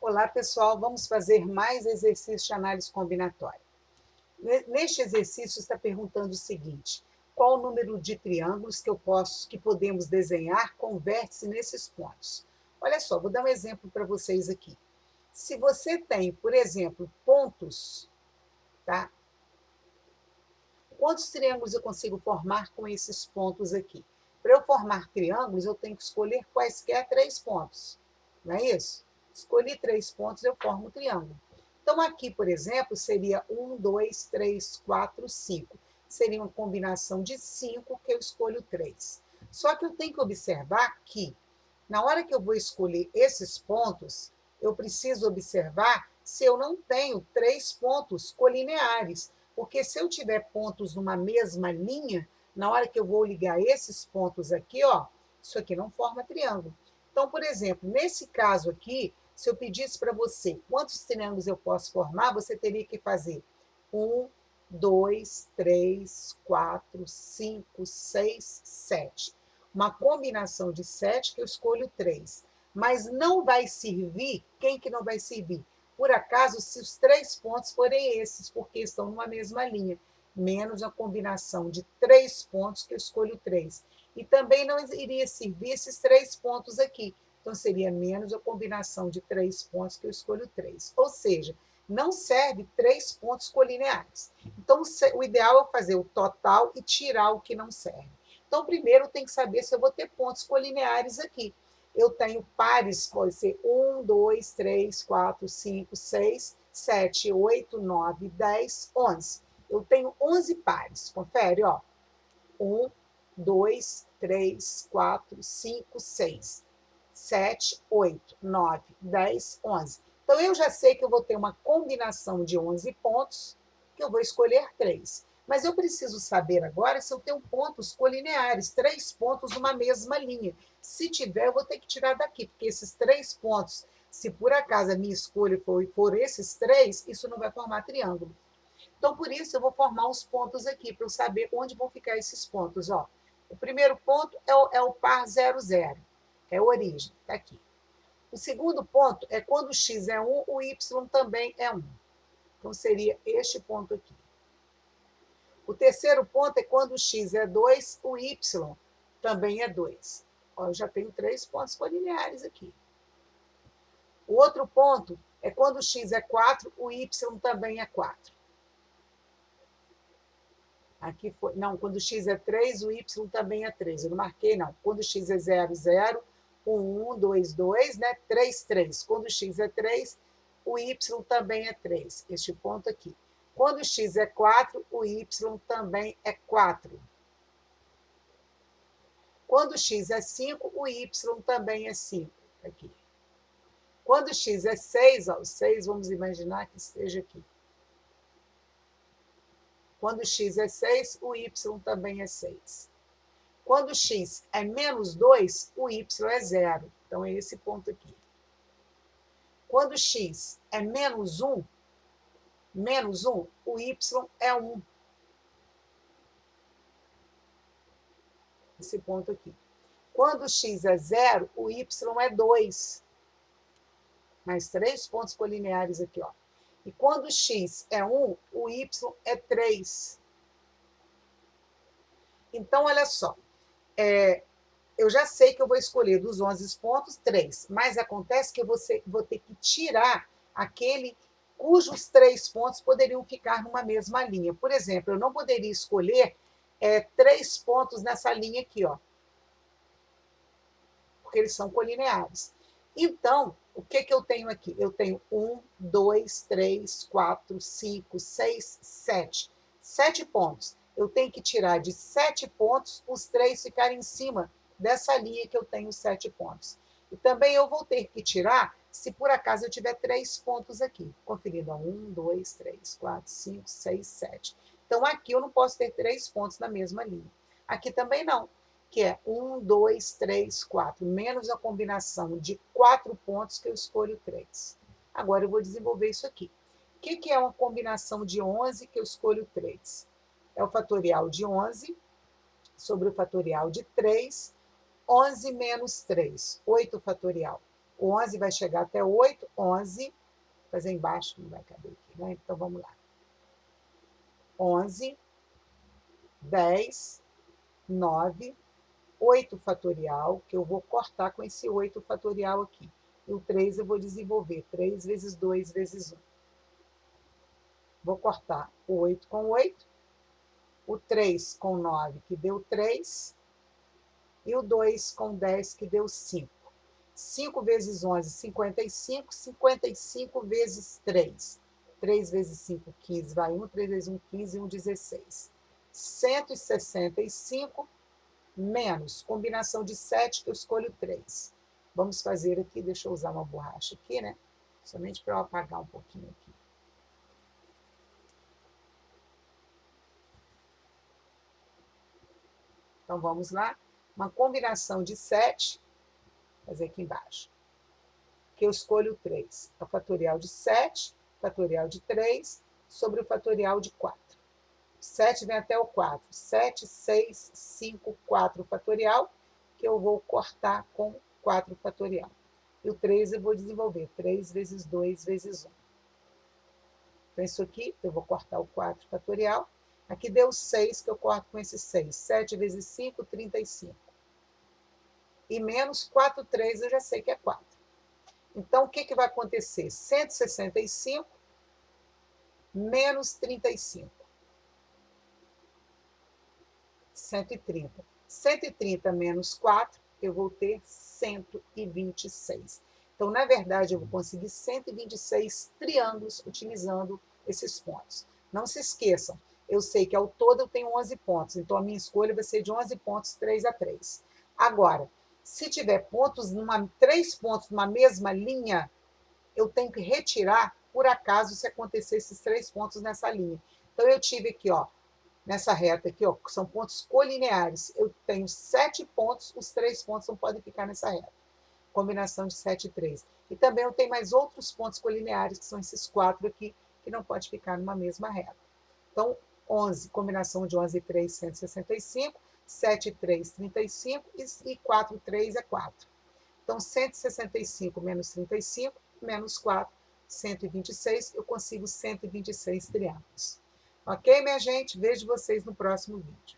Olá, pessoal. Vamos fazer mais exercícios de análise combinatória. Neste exercício está perguntando o seguinte: qual o número de triângulos que podemos desenhar com vértice nesses pontos? Olha só, vou dar um exemplo para vocês aqui. Se você tem, por exemplo, pontos, tá? Quantos triângulos eu consigo formar com esses pontos aqui? Para eu formar triângulos, eu tenho que escolher quaisquer 3 pontos, não é isso? Escolhi 3 pontos, eu formo o triângulo. Então, aqui, por exemplo, seria 1, 2, 3, 4, 5. Seria uma combinação de 5 que eu escolho 3. Só que eu tenho que observar que, na hora que eu vou escolher esses pontos, eu preciso observar se eu não tenho 3 pontos colineares. Porque se eu tiver pontos numa mesma linha, na hora que eu vou ligar esses pontos aqui, ó, isso aqui não forma triângulo. Então, por exemplo, nesse caso aqui, se eu pedisse para você quantos triângulos eu posso formar, você teria que fazer 1, 2, 3, 4, 5, 6, 7. Uma combinação de 7 que eu escolho 3. Mas não vai servir, quem que não vai servir? Por acaso, se os 3 pontos forem esses, porque estão numa mesma linha, menos a combinação de 3 pontos, que eu escolho 3. E também não iria servir esses 3 pontos aqui. Então, seria menos a combinação de 3 pontos, que eu escolho 3. Ou seja, não serve 3 pontos colineares. Então, o ideal é fazer o total e tirar o que não serve. Então, primeiro, eu tenho que saber se eu vou ter pontos colineares aqui. Eu tenho pares, pode ser 1, 2, 3, 4, 5, 6, 7, 8, 9, 10, 11. Eu tenho 11 pares, confere, ó. 1, 2, 3, 4, 5, 6, 7, 8, 9, 10, 11. Então, eu já sei que eu vou ter uma combinação de 11 pontos, que eu vou escolher 3. Mas eu preciso saber agora se eu tenho pontos colineares, 3 pontos numa mesma linha. Se tiver, eu vou ter que tirar daqui, porque esses 3 pontos, se por acaso a minha escolha for esses 3, isso não vai formar triângulo. Então, por isso, eu vou formar os pontos aqui, para eu saber onde vão ficar esses pontos. Ó. O primeiro ponto é o par 0, 0, é a origem, está aqui. O segundo ponto é quando o x é 1, o y também é 1. Então, seria este ponto aqui. O terceiro ponto é quando o x é 2, o y também é 2. Ó, eu já tenho 3 pontos colineares aqui. O outro ponto é quando o x é 4, o y também é 4. Aqui foi, não, quando o x é 3, o y também é 3. Eu não marquei, não. Quando o x é 0, 0, 1, 1, 2, 2, né? 3, 3. Quando o x é 3, o y também é 3. Este ponto aqui. Quando o x é 4, o y também é 4. Quando o x é 5, o y também é 5. Aqui. Quando o x é 6, ó, o 6, vamos imaginar que esteja aqui. Quando o x é 6, o y também é 6. Quando o x é menos 2, o y é 0. Então, é esse ponto aqui. Quando o x é menos 1, o y é 1. Esse ponto aqui. Quando o x é 0, o y é 2. Mais 3 pontos colineares aqui, ó. E quando o x é 1, o y é 3. Então, olha só. Eu já sei que eu vou escolher dos 11 pontos, 3. Mas acontece que eu vou ter que tirar aquele cujos 3 pontos poderiam ficar numa mesma linha. Por exemplo, eu não poderia escolher 3 pontos nessa linha aqui, ó. Porque eles são colineares. Então, o que eu tenho aqui? Eu tenho 1, 2, 3, 4, 5, 6, 7. 7 pontos. Eu tenho que tirar de 7 pontos os 3 ficarem em cima dessa linha que eu tenho 7 pontos. E também eu vou ter que tirar se por acaso eu tiver 3 pontos aqui. Conferindo, 1, 2, 3, 4, 5, 6, 7. Então, aqui eu não posso ter 3 pontos na mesma linha. Aqui também não, que é 1, 2, 3, 4, menos a combinação de 4 pontos que eu escolho 3. Agora eu vou desenvolver isso aqui. O que é uma combinação de 11 que eu escolho 3? É o fatorial de 11 sobre o fatorial de 3, 11 menos 3, 8 fatorial. O 11 vai chegar até 8, 11, vou fazer embaixo, não vai caber aqui, né? Então, vamos lá. 11, 10, 9, 8 fatorial, que eu vou cortar com esse 8 fatorial aqui. E o 3 eu vou desenvolver, 3 vezes 2 vezes 1. Vou cortar o 8 com 8, o 3 com 9, que deu 3, e o 2 com 10, que deu 5. 5 vezes 11, 55. 55 vezes 3. 3 vezes 5, 15. Vai 1, 3 vezes 1, 15, 1, 16. 165 menos, combinação de 7, que eu escolho 3. Vamos fazer aqui, deixa eu usar uma borracha aqui, né? Somente para eu apagar um pouquinho aqui. Então, vamos lá. Uma combinação de 7, vou fazer aqui embaixo, que eu escolho 3. É o fatorial de 7, fatorial de 3, sobre o fatorial de 4. 7 vem até o 4. 7, 6, 5, 4 fatorial, que eu vou cortar com 4 fatorial. E o 3 eu vou desenvolver, 3 vezes 2 vezes 1. Então, isso aqui, eu vou cortar o 4 fatorial. Aqui deu 6, que eu corto com esse 6. 7 vezes 5, 35. E menos 4, 3, eu já sei que é 4. Então, o que, que vai acontecer? 165 menos 35. 130. 130 menos 4, eu vou ter 126. Então, na verdade, eu vou conseguir 126 triângulos utilizando esses pontos. Não se esqueçam, eu sei que ao todo eu tenho 11 pontos, então a minha escolha vai ser de 11 pontos, 3 a 3. Agora, se tiver pontos 3 pontos numa mesma linha, eu tenho que retirar, por acaso, se acontecer esses 3 pontos nessa linha. Então, eu tive aqui, ó, nessa reta aqui, ó, que são pontos colineares, eu tenho 7 pontos, os 3 pontos não podem ficar nessa reta. Combinação de 7 e 3. E também eu tenho mais outros pontos colineares, que são esses 4 aqui, que não pode ficar numa mesma reta. Então, 11, combinação de 11 e 3, 165, 7 e 3, 35, e 4, 3 é 4. Então, 165 menos 35, menos 4, 126, eu consigo 126 triângulos. Ok, minha gente? Vejo vocês no próximo vídeo.